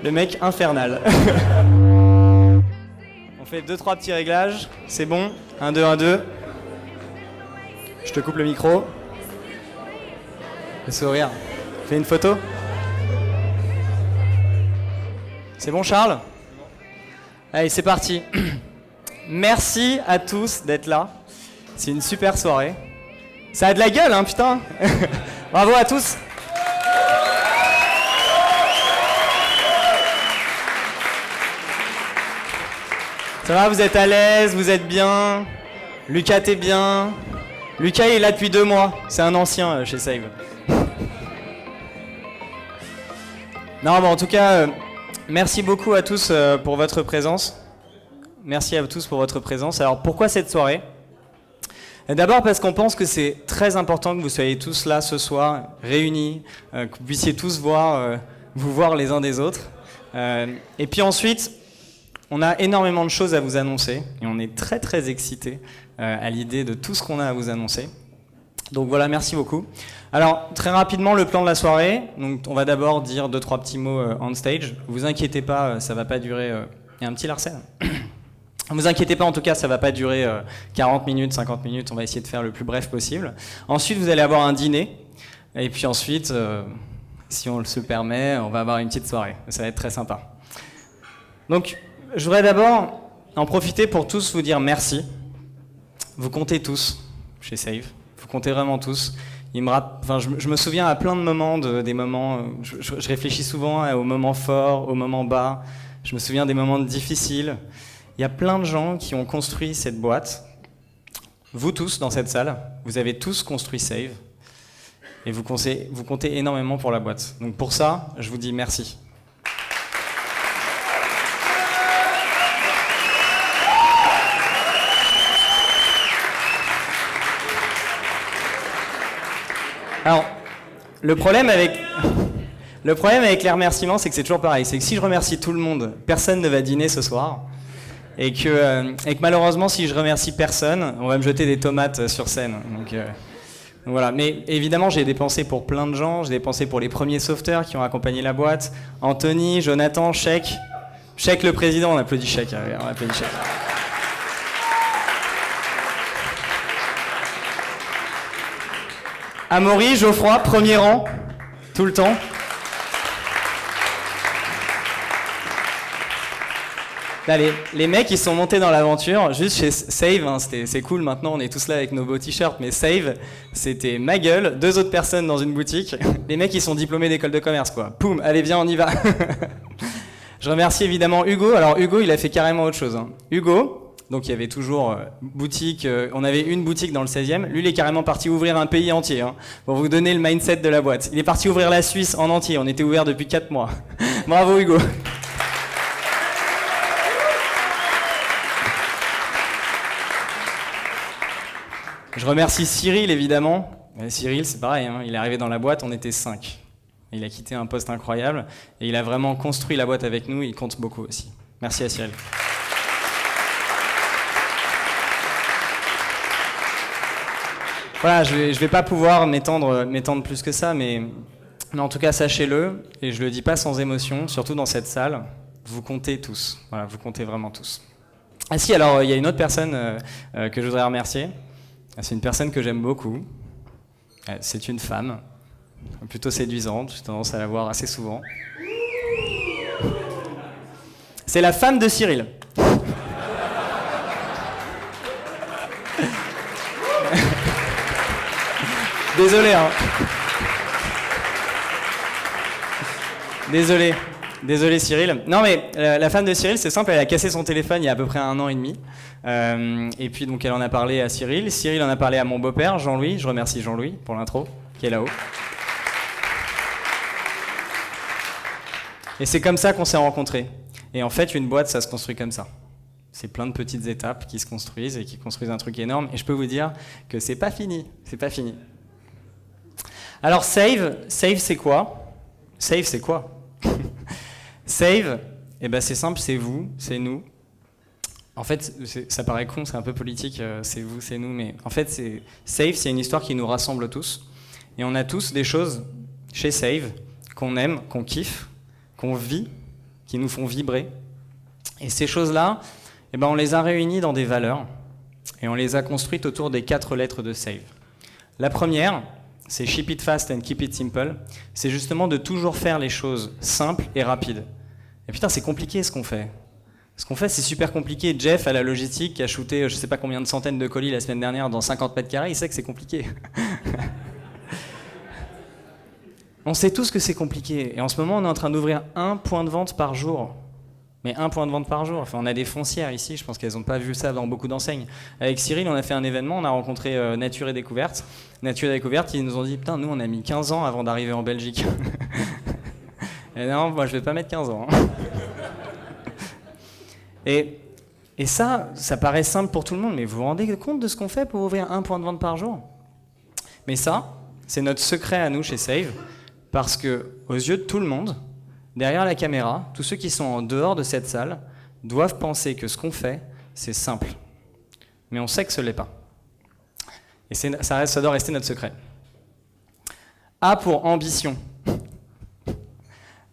Le mec infernal. On fait 2-3 petits réglages, c'est bon. 1, 2, 1, 2. Je te coupe le micro. Le sourire. Fais une photo. C'est bon, Charles? Allez, c'est parti. Merci à tous d'être là. C'est une super soirée. Ça a de la gueule, hein, putain. Bravo à tous. Ça va, vous êtes à l'aise, vous êtes bien. Lucas, t'es bien. Lucas, il est là depuis 2 mois. C'est un ancien chez Save. Non, bon, en tout cas, merci beaucoup à tous pour votre présence. Merci à tous pour votre présence. Alors, pourquoi cette soirée ? D'abord parce qu'on pense que c'est très important que vous soyez tous là ce soir, réunis, que vous puissiez tous vous voir les uns des autres. Et puis ensuite, on a énormément de choses à vous annoncer et on est très très excités à l'idée de tout ce qu'on a à vous annoncer. Donc voilà, merci beaucoup. Alors, très rapidement, le plan de la soirée. Donc, on va d'abord dire 2-3 petits mots on stage. Vous inquiétez pas, ça va pas durer... Il y a un petit Larsen. Ne vous inquiétez pas, en tout cas, ça va pas durer 40 minutes, 50 minutes. On va essayer de faire le plus bref possible. Ensuite, vous allez avoir un dîner. Et puis ensuite, si on se permet, on va avoir une petite soirée. Ça va être très sympa. Donc, je voudrais d'abord en profiter pour tous vous dire merci. Vous comptez tous chez Save. Vous comptez vraiment tous. Je me souviens à plein de moments, des moments. Je réfléchis souvent aux moments forts, aux moments bas. Je me souviens des moments difficiles. Il y a plein de gens qui ont construit cette boîte. Vous tous dans cette salle, vous avez tous construit Save. Et vous comptez énormément pour la boîte. Donc pour ça, je vous dis merci. Alors, le problème avec les remerciements, c'est que c'est toujours pareil. C'est que si je remercie tout le monde, personne ne va dîner ce soir. Et que malheureusement, si je remercie personne, on va me jeter des tomates sur scène. Donc voilà. Mais évidemment, j'ai des pensées pour plein de gens. J'ai des pensées pour les premiers sauveteurs qui ont accompagné la boîte. Anthony, Jonathan, Sheik. Sheik le président, on applaudit Sheik. On applaudit Sheik. Amaury, Geoffroy, premier rang, tout le temps. Là, les mecs, ils sont montés dans l'aventure, juste chez Save, hein, c'est cool, maintenant on est tous là avec nos beaux t-shirts, mais Save, c'était ma gueule, 2 autres personnes dans une boutique. Les mecs, ils sont diplômés d'école de commerce, quoi. Poum, allez, viens, on y va. Je remercie évidemment Hugo. Alors Hugo, il a fait carrément autre chose. Hein. Hugo... Donc il y avait toujours boutique, on avait une boutique dans le 16e. Lui, il est carrément parti ouvrir un pays entier, hein, pour vous donner le mindset de la boîte. Il est parti ouvrir la Suisse en entier, on était ouvert depuis 4 mois. Bravo Hugo. Je remercie Cyril, évidemment. Cyril, c'est pareil, hein, il est arrivé dans la boîte, on était 5. Il a quitté un poste incroyable et il a vraiment construit la boîte avec nous, il compte beaucoup aussi. Merci à Cyril. Voilà, je vais pas pouvoir m'étendre plus que ça, mais en tout cas, sachez-le, et je le dis pas sans émotion, surtout dans cette salle, vous comptez tous. Voilà, vous comptez vraiment tous. Ah si, alors, il y a une autre personne que je voudrais remercier. C'est une personne que j'aime beaucoup. C'est une femme, plutôt séduisante, j'ai tendance à la voir assez souvent. C'est la femme de Cyril. Désolé, hein. Désolé Cyril. Non mais la femme de Cyril, c'est simple, elle a cassé son téléphone il y a à peu près 1 an et demi. Et puis donc elle en a parlé à Cyril. Cyril en a parlé à mon beau-père, Jean-Louis. Je remercie Jean-Louis pour l'intro, qui est là-haut. Et c'est comme ça qu'on s'est rencontrés. Et en fait, une boîte, ça se construit comme ça. C'est plein de petites étapes qui se construisent et qui construisent un truc énorme. Et je peux vous dire que c'est pas fini. C'est pas fini. Alors Save c'est quoi ? Save c'est quoi ? Save, eh ben c'est simple, c'est vous, c'est nous. En fait, ça paraît con, c'est un peu politique, c'est vous, c'est nous, mais en fait, Save, c'est une histoire qui nous rassemble tous. Et on a tous des choses chez Save qu'on aime, qu'on kiffe, qu'on vit qui nous font vibrer. Et ces choses-là, eh ben, on les a réunies dans des valeurs et on les a construites autour des 4 lettres de Save. La première, c'est Ship it fast and keep it simple. C'est justement de toujours faire les choses simples et rapides. Et putain, c'est compliqué ce qu'on fait. Ce qu'on fait, c'est super compliqué. Jeff, à la logistique, qui a shooté je sais pas combien de centaines de colis la semaine dernière dans 50 mètres carrés, il sait que c'est compliqué. On sait tous que c'est compliqué. Et en ce moment, on est en train d'ouvrir 1 point de vente par jour. Mais 1 point de vente par jour. Enfin, on a des foncières ici, je pense qu'elles n'ont pas vu ça dans beaucoup d'enseignes. Avec Cyril, on a fait un événement, on a rencontré Nature et Découverte. Nature et Découverte, ils nous ont dit « Putain, nous, on a mis 15 ans avant d'arriver en Belgique. » Et non, moi, je vais pas mettre 15 ans. Et ça paraît simple pour tout le monde, mais vous vous rendez compte de ce qu'on fait pour ouvrir 1 point de vente par jour? Mais ça, c'est notre secret à nous chez Save, parce que aux yeux de tout le monde, derrière la caméra, tous ceux qui sont en dehors de cette salle doivent penser que ce qu'on fait, c'est simple. Mais on sait que ce l'est pas. Et ça doit rester notre secret. A pour ambition.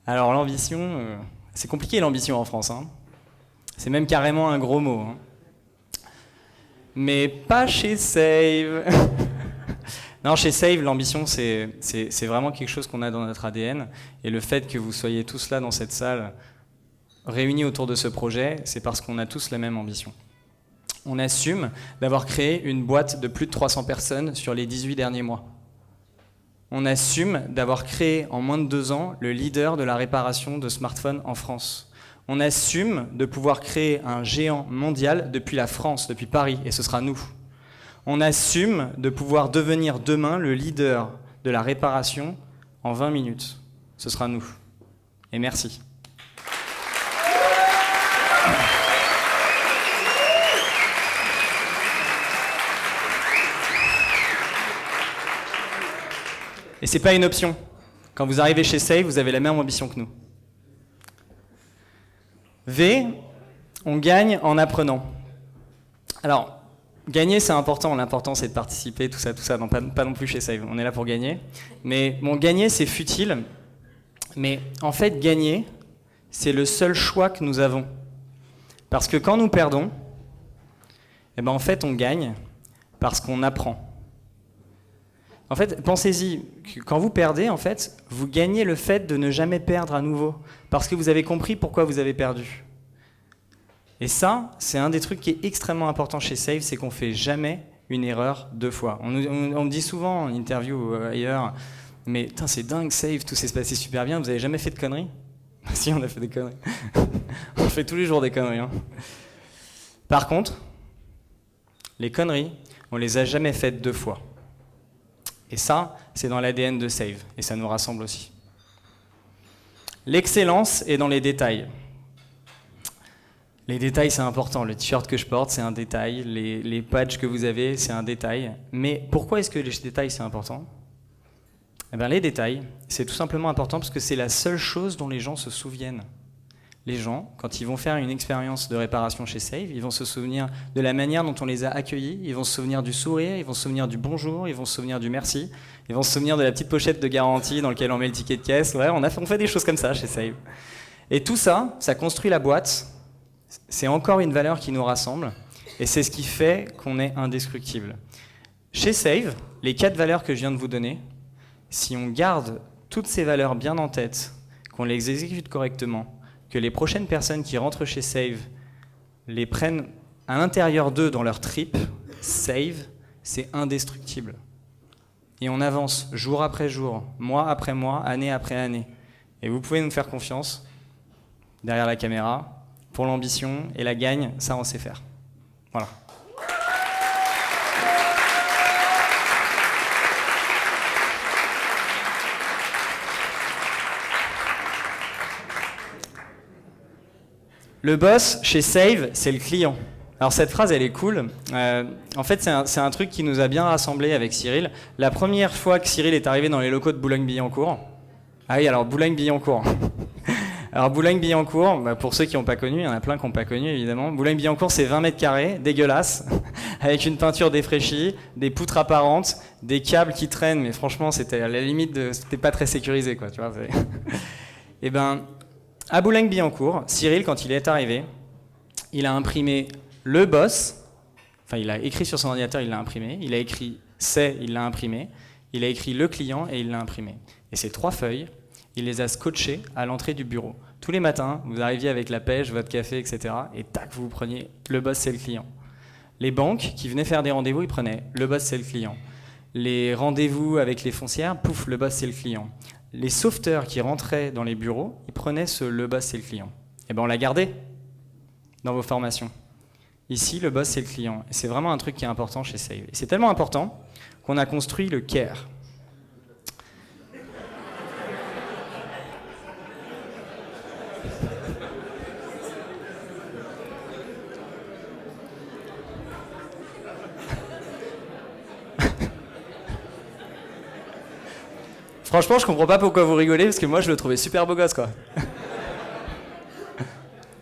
Alors l'ambition, c'est compliqué l'ambition en France, hein. C'est même carrément un gros mot, hein. Mais pas chez Save. Non, chez Save, l'ambition, c'est vraiment quelque chose qu'on a dans notre ADN. Et le fait que vous soyez tous là dans cette salle, réunis autour de ce projet, c'est parce qu'on a tous la même ambition. On assume d'avoir créé une boîte de plus de 300 personnes sur les 18 derniers mois. On assume d'avoir créé en moins de 2 ans le leader de la réparation de smartphones en France. On assume de pouvoir créer un géant mondial depuis la France, depuis Paris, et ce sera nous. On assume de pouvoir devenir demain le leader de la réparation en 20 minutes. Ce sera nous. Et merci. Et c'est pas une option. Quand vous arrivez chez Save, vous avez la même ambition que nous. V, on gagne en apprenant. Alors, gagner c'est important, l'important c'est de participer, tout ça, non, pas non plus chez Save, on est là pour gagner. Mais bon, gagner c'est futile, mais en fait gagner, c'est le seul choix que nous avons. Parce que quand nous perdons, eh ben en fait on gagne parce qu'on apprend. En fait, pensez-y, quand vous perdez, en fait, vous gagnez le fait de ne jamais perdre à nouveau, parce que vous avez compris pourquoi vous avez perdu. Et ça, c'est un des trucs qui est extrêmement important chez Save, c'est qu'on fait jamais une erreur 2 fois. On me dit souvent en interview ou ailleurs, mais c'est dingue Save, tout s'est passé super bien, vous avez jamais fait de conneries? Si, on a fait des conneries. On fait tous les jours des conneries, hein. Par contre, les conneries, on les a jamais faites 2 fois. Et ça, c'est dans l'ADN de Save, et ça nous rassemble aussi. L'excellence est dans les détails. Les détails, c'est important. Le t-shirt que je porte, c'est un détail. Les patchs que vous avez, c'est un détail. Mais pourquoi est-ce que les détails, c'est important? Eh bien, les détails, c'est tout simplement important parce que c'est la seule chose dont les gens se souviennent. Les gens, quand ils vont faire une expérience de réparation chez Save, ils vont se souvenir de la manière dont on les a accueillis, ils vont se souvenir du sourire, ils vont se souvenir du bonjour, ils vont se souvenir du merci, ils vont se souvenir de la petite pochette de garantie dans laquelle on met le ticket de caisse. Ouais, on fait des choses comme ça chez Save. Et tout ça, ça construit la boîte. C'est encore une valeur qui nous rassemble, et c'est ce qui fait qu'on est indestructible. Chez Save, les 4 valeurs que je viens de vous donner, si on garde toutes ces valeurs bien en tête, qu'on les exécute correctement, que les prochaines personnes qui rentrent chez Save les prennent à l'intérieur d'eux dans leur trip, Save, c'est indestructible. Et on avance jour après jour, mois après mois, année après année. Et vous pouvez nous faire confiance, derrière la caméra, pour l'ambition et la gagne, ça on sait faire. Voilà. Le boss chez Save, c'est le client. Alors cette phrase, elle est cool. En fait, c'est un truc qui nous a bien rassemblés avec Cyril. La première fois que Cyril est arrivé dans les locaux de Boulogne-Billancourt, ah oui, alors Boulogne-Billancourt. Alors Boulogne-Billancourt, pour ceux qui n'ont pas connu, il y en a plein qui n'ont pas connu évidemment. Boulogne-Billancourt, c'est 20 mètres carrés, dégueulasse, avec une peinture défraîchie, des poutres apparentes, des câbles qui traînent, mais franchement, c'était à la limite, c'était pas très sécurisé, quoi, tu vois. Et ben, À Boulogne-Billancourt, Cyril, quand il est arrivé, il a imprimé le boss, enfin il a écrit sur son ordinateur, il l'a imprimé, il a écrit c'est, il l'a imprimé, il a écrit le client et il l'a imprimé. Et ces 3 feuilles, il les a scotchées à l'entrée du bureau. Tous les matins, vous arriviez avec la pêche, votre café, etc. Et tac, vous preniez le boss, c'est le client. Les banques qui venaient faire des rendez-vous, ils prenaient le boss, c'est le client. Les rendez-vous avec les foncières, pouf, le boss, c'est le client. Les sauveteurs qui rentraient dans les bureaux, ils prenaient le boss, c'est le client. Et bien on l'a gardé dans vos formations. Ici, le boss, c'est le client. Et c'est vraiment un truc qui est important chez Save. Et c'est tellement important qu'on a construit le CARE. Franchement, je comprends pas pourquoi vous rigolez, parce que moi, je le trouvais super beau gosse, quoi.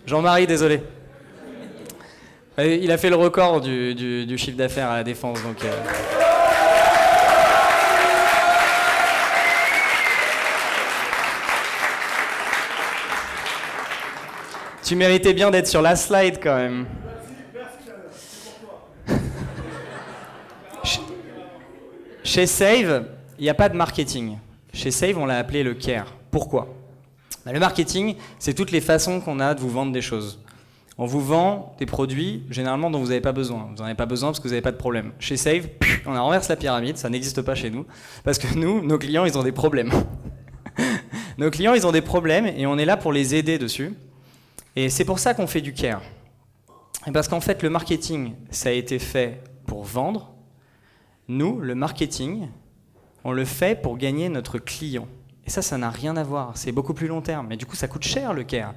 Jean-Marie, désolé. Il a fait le record du chiffre d'affaires à la Défense, donc... Tu méritais bien d'être sur la slide, quand même. Chez Save, il n'y a pas de marketing. Chez Save, on l'a appelé le CARE. Pourquoi ? Le marketing, c'est toutes les façons qu'on a de vous vendre des choses. On vous vend des produits, généralement, dont vous n'avez pas besoin. Vous n'en avez pas besoin parce que vous n'avez pas de problème. Chez Save, on renverse la pyramide, ça n'existe pas chez nous, parce que nous, nos clients, ils ont des problèmes. Nos clients, ils ont des problèmes et on est là pour les aider dessus. Et c'est pour ça qu'on fait du CARE. Et parce qu'en fait, le marketing, ça a été fait pour vendre. Nous, le marketing, on le fait pour gagner notre client. Et ça n'a rien à voir. C'est beaucoup plus long terme. Mais du coup, ça coûte cher, le CARE.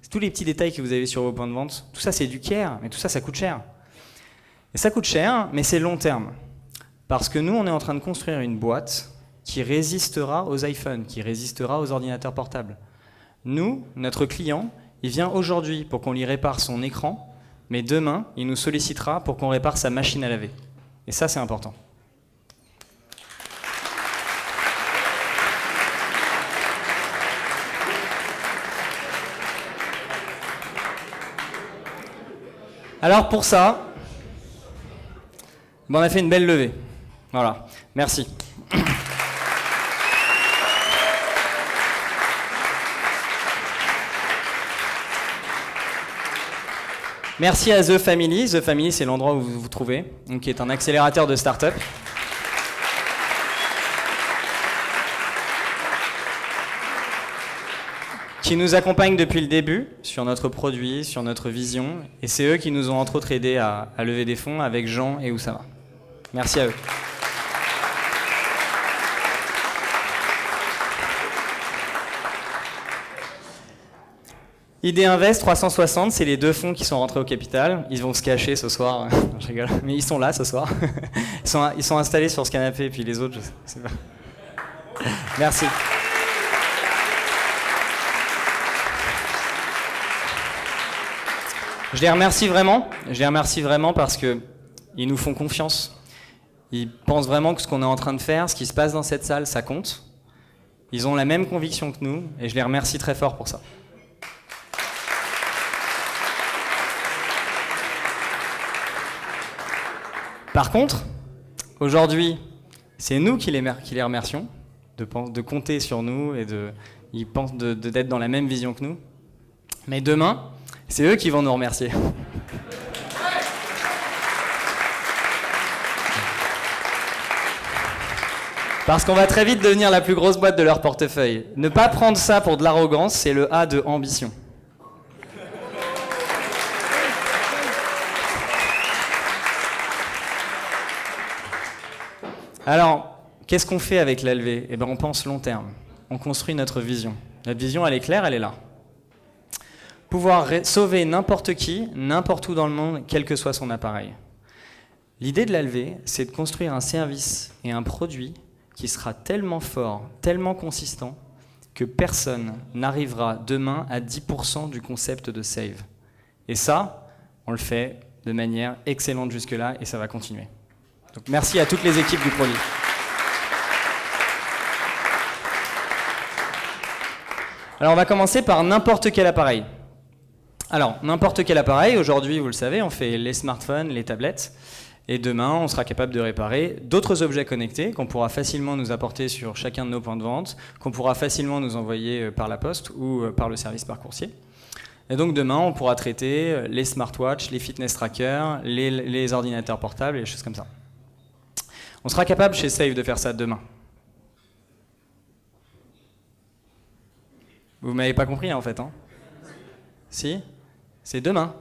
Tous les petits détails que vous avez sur vos points de vente, tout ça, c'est du CARE. Mais tout ça, ça coûte cher. Et ça coûte cher, mais c'est long terme. Parce que nous, on est en train de construire une boîte qui résistera aux iPhones, qui résistera aux ordinateurs portables. Nous, notre client, il vient aujourd'hui pour qu'on lui répare son écran, mais demain, il nous sollicitera pour qu'on répare sa machine à laver. Et ça, c'est important. Alors pour ça, on a fait une belle levée. Voilà, merci. Merci à The Family. The Family, c'est l'endroit où vous vous trouvez, donc, qui est un accélérateur de start-up. Qui nous accompagnent depuis le début sur notre produit, sur notre vision. Et c'est eux qui nous ont entre autres aidés à lever des fonds avec Jean et Oussama. Merci à eux. ID Invest 360, c'est les 2 fonds qui sont rentrés au capital. Ils vont se cacher ce soir. Je rigole. Mais ils sont là ce soir. Ils sont installés sur ce canapé et puis les autres, je sais pas. Merci. Je les remercie vraiment parce qu'ils nous font confiance. Ils pensent vraiment que ce qu'on est en train de faire, ce qui se passe dans cette salle, ça compte. Ils ont la même conviction que nous et je les remercie très fort pour ça. Par contre, aujourd'hui, c'est nous qui les remercions de compter sur nous et ils pensent d'être dans la même vision que nous. Mais demain, c'est eux qui vont nous remercier. Parce qu'on va très vite devenir la plus grosse boîte de leur portefeuille. Ne pas prendre ça pour de l'arrogance, c'est le A de ambition. Alors, qu'est-ce qu'on fait avec la levée ? Eh bien, on pense long terme. On construit notre vision. Notre vision, elle est claire, elle est là. Pouvoir sauver n'importe qui, n'importe où dans le monde, quel que soit son appareil. L'idée de la levée, c'est de construire un service et un produit qui sera tellement fort, tellement consistant, que personne n'arrivera demain à 10% du concept de Save. Et ça, on le fait de manière excellente jusque-là et ça va continuer. Donc merci à toutes les équipes du produit. Alors on va commencer par n'importe quel appareil. Alors, n'importe quel appareil, aujourd'hui, vous le savez, on fait les smartphones, les tablettes, et demain, on sera capable de réparer d'autres objets connectés qu'on pourra facilement nous apporter sur chacun de nos points de vente, qu'on pourra facilement nous envoyer par la poste ou par le service par coursier. Et donc demain, on pourra traiter les smartwatches, les fitness trackers, les ordinateurs portables et les choses comme ça. On sera capable chez Save de faire ça demain. Vous m'avez pas compris en fait, hein? Si? C'est demain.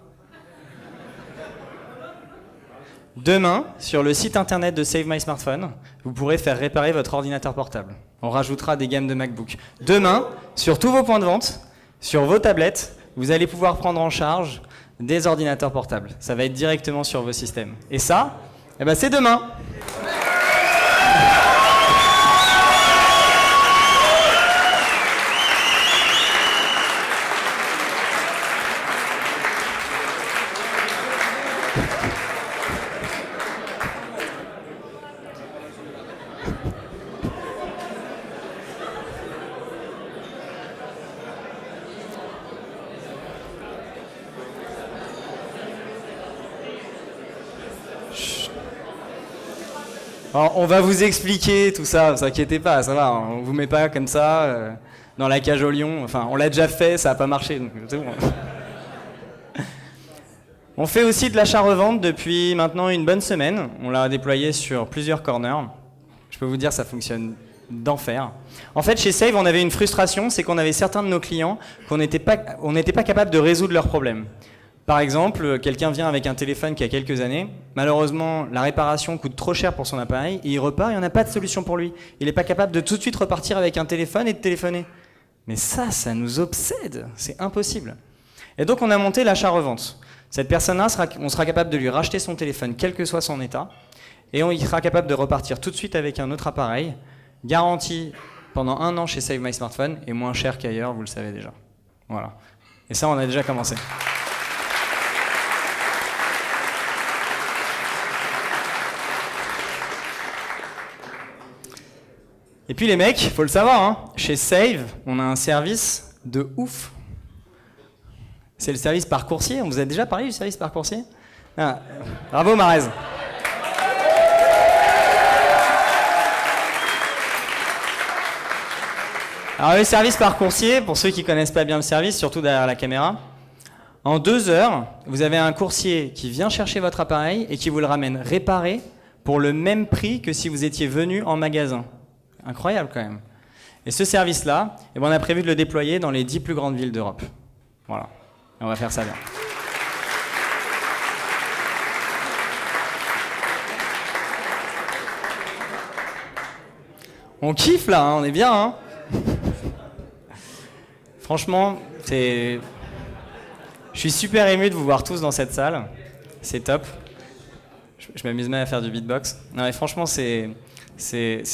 Demain, sur le site internet de Save My Smartphone, vous pourrez faire réparer votre ordinateur portable. On rajoutera des gammes de MacBook. Demain, sur tous vos points de vente, sur vos tablettes, vous allez pouvoir prendre en charge des ordinateurs portables. Ça va être directement sur vos systèmes. Et ça, eh ben c'est demain. Alors, on va vous expliquer tout ça, ne vous inquiétez pas, ça va, on vous met pas comme ça dans la cage au lion, enfin on l'a déjà fait, ça n'a pas marché, donc c'est bon. On fait aussi de l'achat-revente depuis maintenant une bonne semaine, on l'a déployé sur plusieurs corners, je peux vous dire ça fonctionne d'enfer. En fait chez Save on avait une frustration, c'est qu'on avait certains de nos clients qu'on n'était pas capable de résoudre leurs problèmes. Par exemple, quelqu'un vient avec un téléphone qui a quelques années, malheureusement la réparation coûte trop cher pour son appareil, et il repart, il n'y en a pas de solution pour lui. Il n'est pas capable de tout de suite repartir avec un téléphone et de téléphoner. Mais ça nous obsède, c'est impossible. Et donc on a monté l'achat-revente. Cette personne-là, on sera capable de lui racheter son téléphone, quel que soit son état, et il sera capable de repartir tout de suite avec un autre appareil, garanti pendant 1 an chez Save My Smartphone, et moins cher qu'ailleurs, vous le savez déjà. Voilà. Et ça, on a déjà commencé. Et puis les mecs, faut le savoir, hein, chez Save, on a un service de ouf. C'est le service par coursier. On vous a déjà parlé du service par coursier? Ah, bravo Marez. Alors le service par coursier, pour ceux qui connaissent pas bien le service, surtout derrière la caméra, en 2 heures, vous avez un coursier qui vient chercher votre appareil et qui vous le ramène réparé pour le même prix que si vous étiez venu en magasin. Incroyable quand même. Et ce service-là, eh ben on a prévu de le déployer dans les 10 plus grandes villes d'Europe. Voilà. Et on va faire ça bien. On kiffe là, hein, on est bien. Hein. Franchement, je suis super ému de vous voir tous dans cette salle. C'est top. Je m'amuse même à faire du beatbox. Non mais franchement, c'est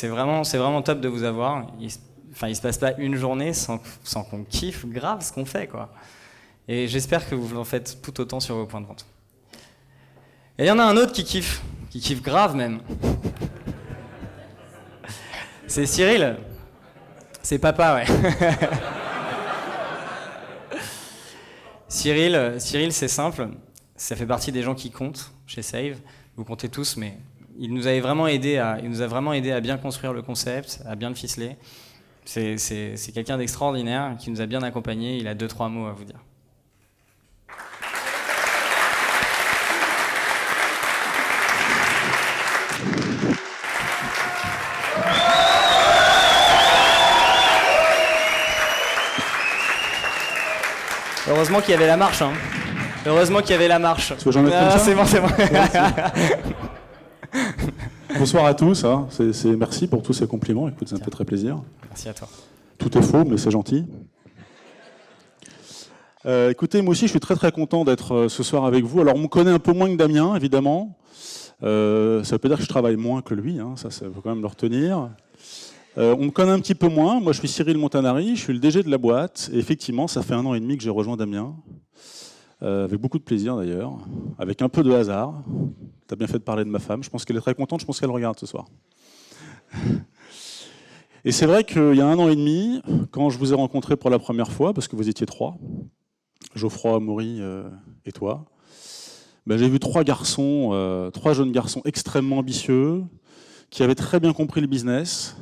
vraiment top de vous avoir. Il se passe pas une journée sans qu'on kiffe grave ce qu'on fait, quoi. Et j'espère que vous en faites tout autant sur vos points de vente. Et il y en a un autre qui kiffe grave même. C'est Cyril. C'est papa, ouais. Cyril, c'est simple. Ça fait partie des gens qui comptent chez Save. Vous comptez tous, mais il nous a vraiment aidé à bien construire le concept, à bien le ficeler. C'est quelqu'un d'extraordinaire qui nous a bien accompagnés. Il a 2-3 mots à vous dire. Heureusement qu'il y avait la marche. Hein. Heureusement qu'il y avait la marche. C'est bon. Bonsoir à tous. Hein. Merci pour tous ces compliments. Écoute, ça me fait très plaisir. Merci à toi. Tout est faux, mais c'est gentil. Écoutez, moi aussi, je suis très très content d'être ce soir avec vous. Alors, on me connaît un peu moins que Damien, évidemment. Ça veut pas dire que je travaille moins que lui. Hein. Ça faut quand même le retenir. On me connaît un petit peu moins. Moi, je suis Cyril Montanari, je suis le DG de la boîte. Et effectivement, ça fait 1 an et demi que j'ai rejoint Damien. Avec beaucoup de plaisir d'ailleurs, avec un peu de hasard. Tu as bien fait de parler de ma femme, je pense qu'elle est très contente, je pense qu'elle regarde ce soir. Et c'est vrai qu'il y a 1 an et demi, quand je vous ai rencontré pour la première fois, parce que vous étiez 3, Geoffroy, Amaury et toi, ben j'ai vu 3 garçons, 3 jeunes garçons extrêmement ambitieux, qui avaient très bien compris le business,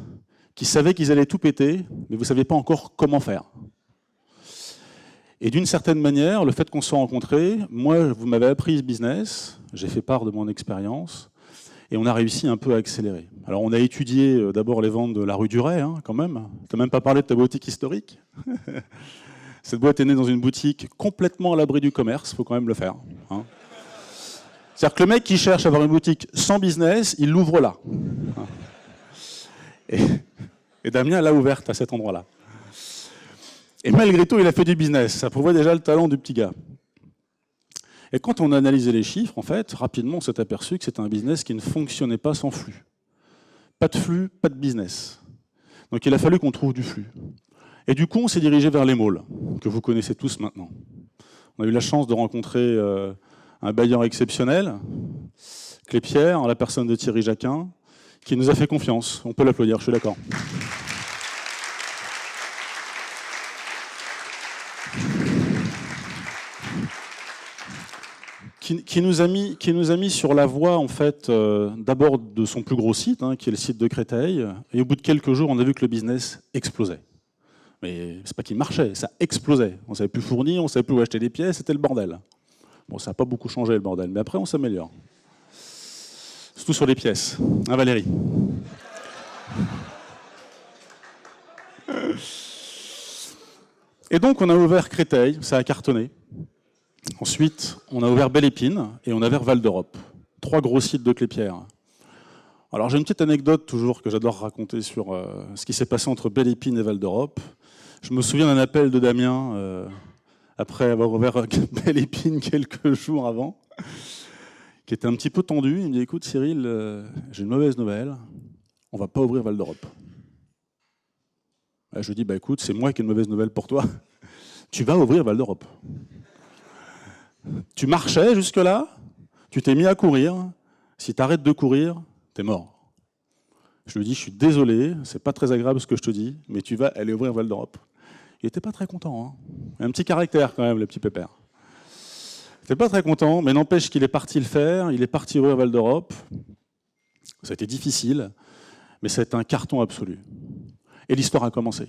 qui savaient qu'ils allaient tout péter, mais vous ne saviez pas encore comment faire. Et d'une certaine manière, le fait qu'on se soit rencontrés, moi, vous m'avez appris ce business, j'ai fait part de mon expérience, et on a réussi un peu à accélérer. Alors on a étudié d'abord les ventes de la rue du Ray, hein, quand même. Tu n'as même pas parlé de ta boutique historique. Cette boîte est née dans une boutique complètement à l'abri du commerce, il faut quand même le faire. Hein. C'est-à-dire que le mec qui cherche à avoir une boutique sans business, il l'ouvre là. Et Damien l'a ouverte à cet endroit-là. Et malgré tout, il a fait du business. Ça prouvait déjà le talent du petit gars. Et quand on a analysé les chiffres, en fait, rapidement, on s'est aperçu que c'était un business qui ne fonctionnait pas sans flux. Pas de flux, pas de business. Donc il a fallu qu'on trouve du flux. Et du coup, on s'est dirigé vers les malls, que vous connaissez tous maintenant. On a eu la chance de rencontrer un bailleur exceptionnel, Clépierre, en la personne de Thierry Jacquin, qui nous a fait confiance. On peut l'applaudir, je suis d'accord. Qui nous a mis sur la voie, en fait, d'abord de son plus gros site, hein, qui est le site de Créteil. Et au bout de quelques jours, on a vu que le business explosait. Mais c'est pas qu'il marchait, ça explosait. On ne savait plus fournir, on ne savait plus où acheter des pièces, c'était le bordel. Bon, ça n'a pas beaucoup changé, le bordel, mais après, on s'améliore. Surtout sur les pièces. Hein, Valérie? Et donc, on a ouvert Créteil, ça a cartonné. Ensuite, on a ouvert Belle Épine et on a ouvert Val d'Europe. 3 gros sites de Clépierre. Alors, j'ai une petite anecdote toujours que j'adore raconter sur ce qui s'est passé entre Belle Épine et Val d'Europe. Je me souviens d'un appel de Damien après avoir ouvert Belle Épine quelques jours avant, qui était un petit peu tendu. Il me dit, écoute Cyril, j'ai une mauvaise nouvelle, on ne va pas ouvrir Val d'Europe. Je lui dis, bah écoute, c'est moi qui ai une mauvaise nouvelle pour toi. Tu vas ouvrir Val d'Europe. Tu marchais jusque-là, tu t'es mis à courir. Si tu arrêtes de courir, t'es mort. Je lui dis, je suis désolé, c'est pas très agréable ce que je te dis, mais tu vas aller ouvrir Val d'Europe. Il n'était pas très content. Hein. Il a un petit caractère quand même, le petit pépère. Il n'était pas très content, mais n'empêche qu'il est parti le faire. Il est parti ouvrir Val d'Europe. Ça a été difficile, mais ça a été un carton absolu. Et l'histoire a commencé.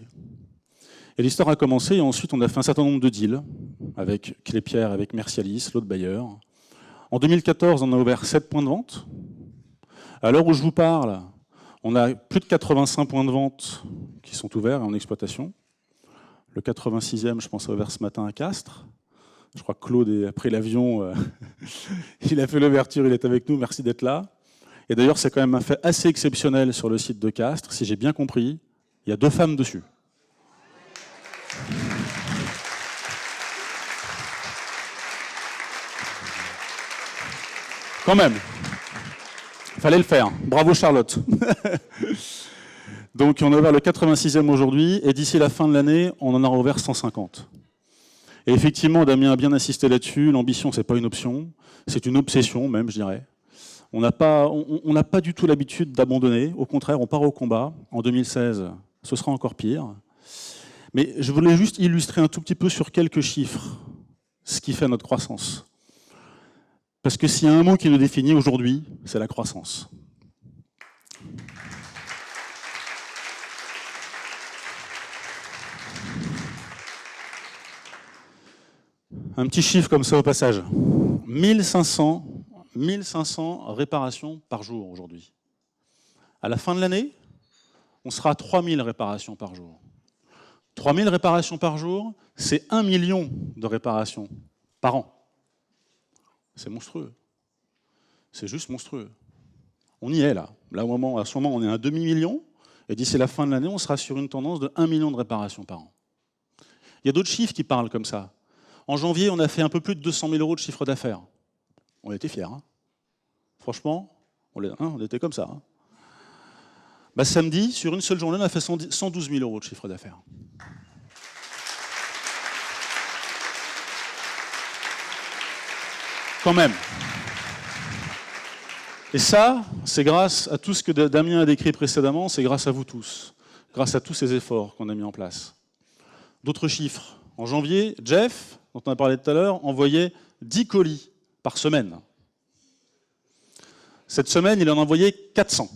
Et ensuite on a fait un certain nombre de deals avec Clépierre, avec Mercialis, l'autre bailleur. En 2014, on a ouvert 7 points de vente. À l'heure où je vous parle, on a plus de 85 points de vente qui sont ouverts en exploitation. Le 86e, je pense, a ouvert ce matin à Castres. Je crois que Claude a pris l'avion, il a fait l'ouverture, il est avec nous, merci d'être là. Et d'ailleurs, c'est quand même un fait assez exceptionnel sur le site de Castres, si j'ai bien compris, il y a 2 femmes dessus. Quand même, fallait le faire. Bravo Charlotte. Donc on a ouvert le 86e aujourd'hui, et d'ici la fin de l'année, on en a ouvert 150. Et effectivement, Damien a bien insisté là-dessus, l'ambition, c'est pas une option, c'est une obsession même, je dirais. On n'a pas du tout l'habitude d'abandonner, au contraire, on part au combat. En 2016, ce sera encore pire. Mais je voulais juste illustrer un tout petit peu sur quelques chiffres, ce qui fait notre croissance. Parce que s'il y a un mot qui nous définit aujourd'hui, c'est la croissance. Un petit chiffre comme ça au passage. 1500 réparations par jour aujourd'hui. À la fin de l'année, on sera à 3000 réparations par jour. 3000 réparations par jour, c'est 1 million de réparations par an. C'est monstrueux. C'est juste monstrueux. On y est là. Là, à ce moment, on est à 2,5 million. Et d'ici la fin de l'année, on sera sur une tendance de 1 million de réparations par an. Il y a d'autres chiffres qui parlent comme ça. En janvier, on a fait un peu plus de 200 000 € de chiffre d'affaires. On était fiers. Hein. Franchement, on était comme ça. Hein. Bah, samedi, sur une seule journée, on a fait 112 000 € de chiffre d'affaires. Quand même. Et ça, c'est grâce à tout ce que Damien a décrit précédemment, c'est grâce à vous tous. grâce à tous ces efforts qu'on a mis en place. D'autres chiffres. En janvier, Jeff, dont on a parlé tout à l'heure, envoyait 10 colis par semaine. Cette semaine, il en a envoyé 400.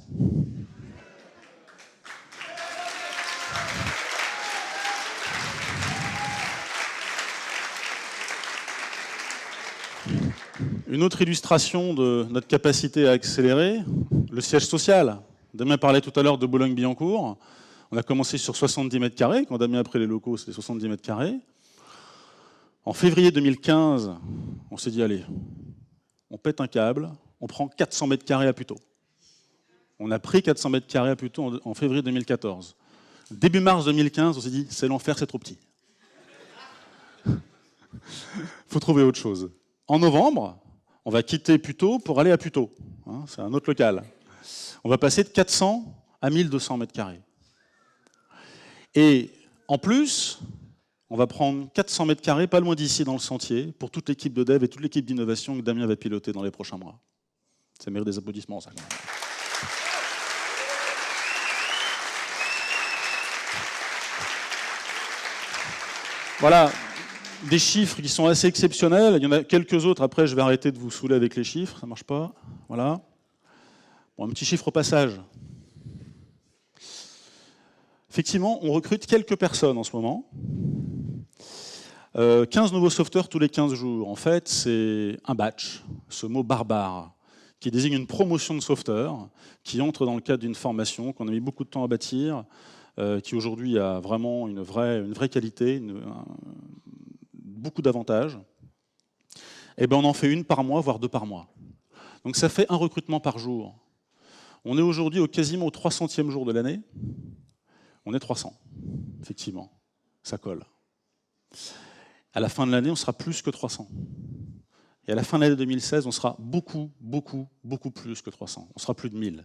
Une autre illustration de notre capacité à accélérer, le siège social. Damien parlait tout à l'heure de Boulogne-Billancourt. On a commencé sur 70 mètres carrés. Quand Damien a pris les locaux, c'était 70 mètres carrés. En février 2015, on s'est dit, allez, on pète un câble, on prend 400 mètres carrés à Puteaux. On a pris 400 mètres carrés à Puteaux en février 2014. Début mars 2015, on s'est dit, c'est l'enfer, c'est trop petit. Il faut trouver autre chose. En novembre, on va quitter Puteaux pour aller à Puteaux. Hein, c'est un autre local. On va passer de 400 à 1200 mètres carrés. Et en plus, on va prendre 400 mètres carrés, pas loin d'ici, dans le sentier, pour toute l'équipe de dev et toute l'équipe d'innovation que Damien va piloter dans les prochains mois. Ça mérite des applaudissements, ça. Voilà, des chiffres qui sont assez exceptionnels. Il y en a quelques autres, après je vais arrêter de vous saouler avec les chiffres, ça ne marche pas. Voilà. Bon, un petit chiffre au passage. Effectivement, on recrute quelques personnes en ce moment. 15 nouveaux sauveteurs tous les 15 jours. En fait, c'est un batch, ce mot barbare, qui désigne une promotion de sauveteurs qui entre dans le cadre d'une formation qu'on a mis beaucoup de temps à bâtir, qui aujourd'hui a vraiment une vraie qualité, beaucoup d'avantages. Et ben on en fait une par mois, voire deux par mois. Donc ça fait un recrutement par jour. On est aujourd'hui quasiment au 300e jour de l'année. On est 300, effectivement. Ça colle. À la fin de l'année, on sera plus que 300. Et à la fin de l'année 2016, on sera beaucoup plus que 300. On sera plus de 1000. Il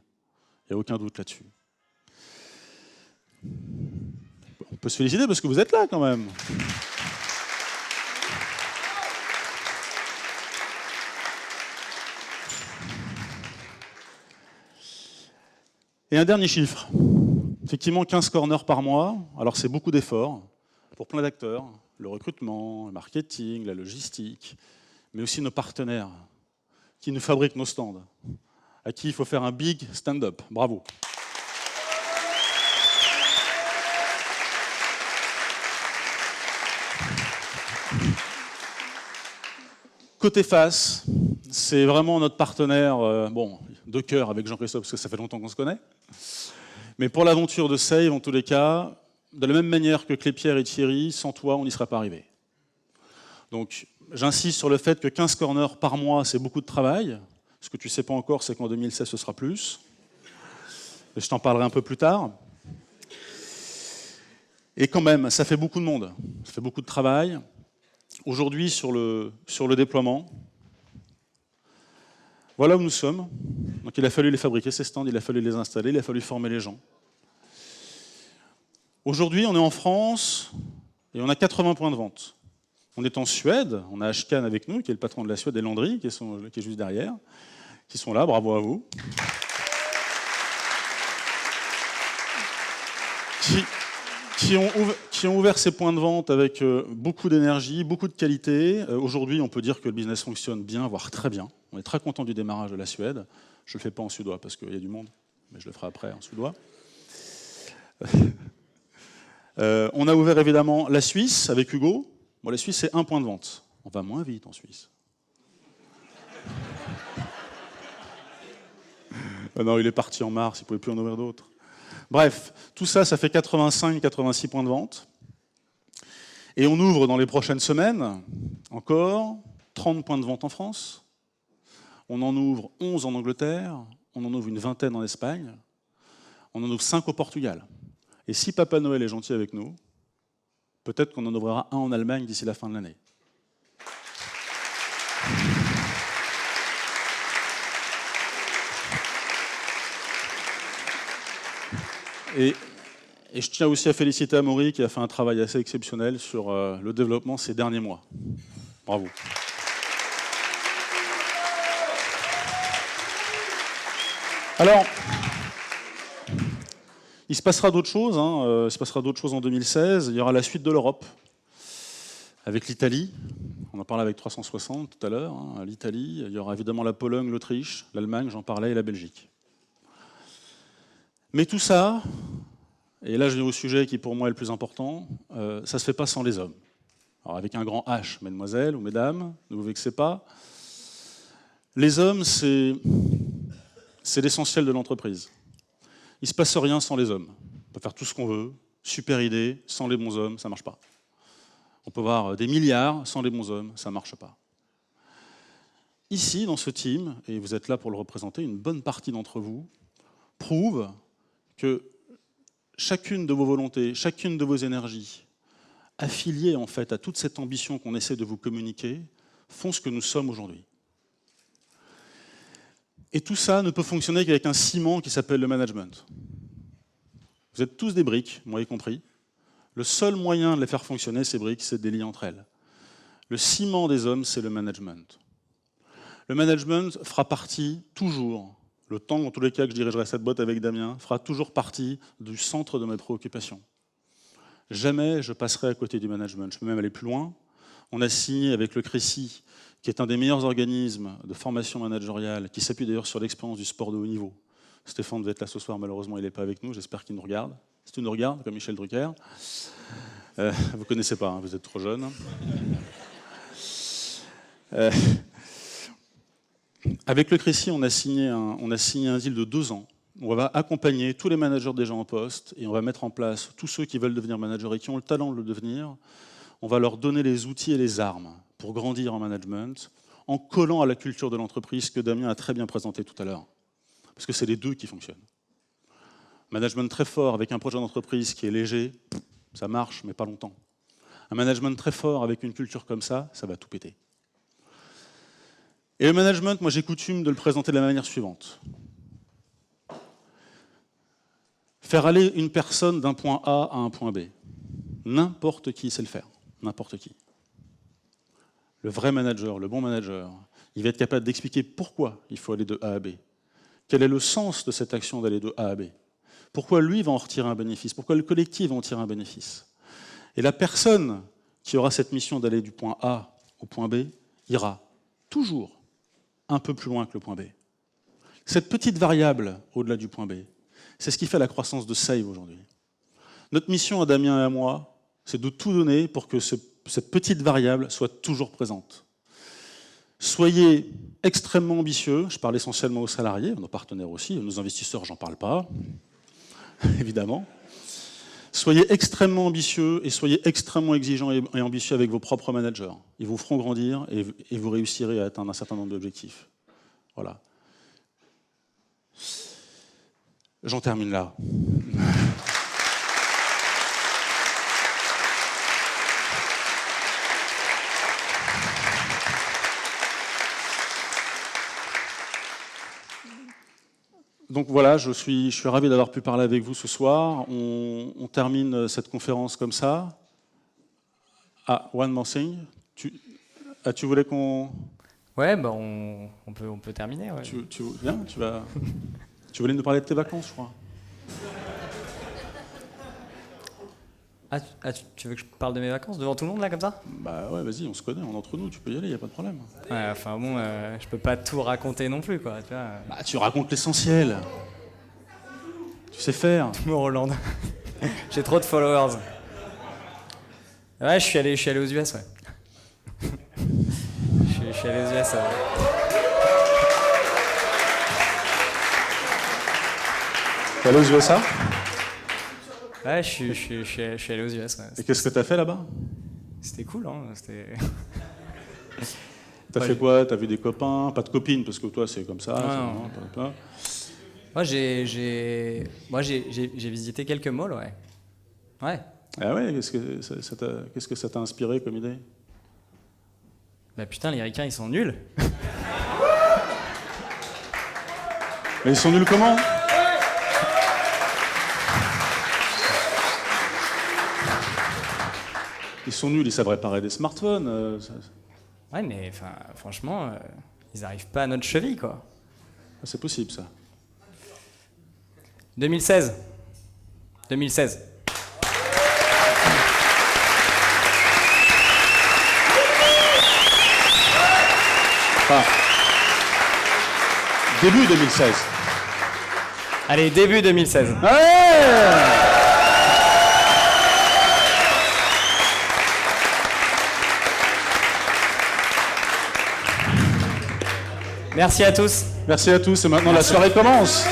n'y a aucun doute là-dessus. On peut se féliciter parce que vous êtes là quand même. Et un dernier chiffre. Effectivement, 15 corners par mois. Alors c'est beaucoup d'efforts pour plein d'acteurs. Le recrutement, le marketing, la logistique, mais aussi nos partenaires qui nous fabriquent nos stands, à qui il faut faire un big stand-up. Bravo. Côté face, c'est vraiment notre partenaire de cœur avec Jean-Christophe, parce que ça fait longtemps qu'on se connaît. Mais pour l'aventure de Save, en tous les cas, de la même manière que Clépierre et Thierry, sans toi, on n'y serait pas arrivé. Donc, j'insiste sur le fait que 15 corners par mois, c'est beaucoup de travail. Ce que tu ne sais pas encore, c'est qu'en 2016, ce sera plus. Et je t'en parlerai un peu plus tard. Et quand même, ça fait beaucoup de monde. Ça fait beaucoup de travail. Aujourd'hui, sur le déploiement, voilà où nous sommes. Donc, il a fallu les fabriquer, ces stands, il a fallu les installer, il a fallu former les gens. Aujourd'hui, on est en France et on a 80 points de vente. On est en Suède, on a Ashkan avec nous, qui est le patron de la Suède, et Landry, qui est juste derrière, qui sont là, bravo à vous. Qui ont ouvert ces points de vente avec beaucoup d'énergie, beaucoup de qualité. Aujourd'hui, on peut dire que le business fonctionne bien, voire très bien. On est très content du démarrage de la Suède. Je ne le fais pas en suédois parce qu'il y a du monde, mais je le ferai après en suédois. On a ouvert évidemment la Suisse avec Hugo. Bon, la Suisse, c'est un point de vente. On va moins vite en Suisse. Non, il est parti en mars, il ne pouvait plus en ouvrir d'autres. Bref, tout ça, ça fait 85-86 points de vente. Et on ouvre dans les prochaines semaines encore 30 points de vente en France. On en ouvre 11 en Angleterre. On en ouvre une vingtaine en Espagne. On en ouvre 5 au Portugal. Et si Papa Noël est gentil avec nous, peut-être qu'on en ouvrira un en Allemagne d'ici la fin de l'année. Et je tiens aussi à féliciter Amaury qui a fait un travail assez exceptionnel sur le développement ces derniers mois. Bravo. Alors, Il se passera d'autres choses, il se passera d'autres choses en 2016. Il y aura la suite de l'Europe, avec l'Italie. On en parlait avec 360 tout à l'heure. L'Italie, il y aura évidemment la Pologne, l'Autriche, l'Allemagne, j'en parlais, et la Belgique. Mais tout ça, et là je viens au sujet qui pour moi est le plus important, ça ne se fait pas sans les hommes. Alors avec un grand H, mesdemoiselles ou mesdames, ne vous vexez pas. Les hommes, c'est l'essentiel de l'entreprise. Il ne se passe rien sans les hommes. On peut faire tout ce qu'on veut, super idée, sans les bons hommes, ça ne marche pas. On peut avoir des milliards, sans les bons hommes, ça ne marche pas. Ici, dans ce team, et vous êtes là pour le représenter, une bonne partie d'entre vous prouve que chacune de vos volontés, chacune de vos énergies, affiliées en fait à toute cette ambition qu'on essaie de vous communiquer, font ce que nous sommes aujourd'hui. Et tout ça ne peut fonctionner qu'avec un ciment qui s'appelle le management. Vous êtes tous des briques, moi y compris. Le seul moyen de les faire fonctionner, ces briques, c'est de les lier entre elles. Le ciment des hommes, c'est le management. Le management fera partie, toujours, le temps, en tous les cas, que je dirigerai cette boîte avec Damien, fera toujours partie du centre de mes préoccupations. Jamais je passerai à côté du management. Je peux même aller plus loin. On a signé avec le CRECI, qui est un des meilleurs organismes de formation managériale, qui s'appuie d'ailleurs sur l'expérience du sport de haut niveau. Stéphane devait être là ce soir, malheureusement il n'est pas avec nous, j'espère qu'il nous regarde. Si tu nous regardes, comme Michel Drucker. Vous ne connaissez pas, vous êtes trop jeune. Avec le CRECI, on a signé un deal de 2 ans. On va accompagner tous les managers déjà en poste et on va mettre en place tous ceux qui veulent devenir managers et qui ont le talent de le devenir. On va leur donner les outils et les armes pour grandir en management en collant à la culture de l'entreprise que Damien a très bien présenté tout à l'heure. Parce que c'est les deux qui fonctionnent. Management très fort avec un projet d'entreprise qui est léger, ça marche, mais pas longtemps. Un management très fort avec une culture comme ça va tout péter. Et le management, moi j'ai coutume de le présenter de la manière suivante. Faire aller une personne d'un point A à un point B. N'importe qui sait le faire. N'importe qui. Le vrai manager, le bon manager, il va être capable d'expliquer pourquoi il faut aller de A à B. Quel est le sens de cette action d'aller de A à B? Pourquoi lui va en retirer un bénéfice? Pourquoi le collectif va en tirer un bénéfice? Et la personne qui aura cette mission d'aller du point A au point B ira toujours un peu plus loin que le point B. Cette petite variable au-delà du point B, c'est ce qui fait la croissance de Save aujourd'hui. Notre mission à Damien et à moi, c'est de tout donner pour que cette petite variable soit toujours présente. Soyez extrêmement ambitieux, je parle essentiellement aux salariés, nos partenaires aussi, nos investisseurs, j'en parle pas, évidemment. Soyez extrêmement ambitieux et soyez extrêmement exigeants et ambitieux avec vos propres managers. Ils vous feront grandir et vous réussirez à atteindre un certain nombre d'objectifs. Voilà. J'en termine là. Donc voilà, je suis ravi d'avoir pu parler avec vous ce soir. On termine cette conférence comme ça. Ah, one more thing. Tu voulais qu'on... Ouais, bah on peut terminer. Ouais. Viens, tu voulais nous parler de tes vacances, je crois. Tu veux que je parle de mes vacances devant tout le monde, là, comme ça? Bah ouais, vas-y, on se connaît, on est entre nous, tu peux y aller, y a pas de problème. Ouais, enfin bon, je peux pas tout raconter non plus, quoi, tu vois. Bah tu racontes l'essentiel. Tu sais faire. Roland. J'ai trop de followers. Ouais, je suis allé aux US, ouais. Je suis allé aux US, ouais. T'es allé aux USA? Ouais, je suis allé aux US, ouais. Et qu'est-ce que t'as fait là-bas? C'était cool, hein. T'as fait quoi? T'as vu des copains? Pas de copines, parce que toi c'est comme ça. Non. Moi j'ai visité quelques malls, ouais. Ouais. Ah ouais, qu'est-ce que ça t'a inspiré comme idée? Bah putain, les ricains ils sont nuls. Mais ils sont nuls comment? Ils sont nuls, ils savent réparer des smartphones. Ouais, mais franchement, ils arrivent pas à notre cheville, quoi. C'est possible, ça. 2016. 2016. Enfin, début 2016. Allez, début 2016. Ouais. Merci à tous. Merci à tous et maintenant la soirée commence.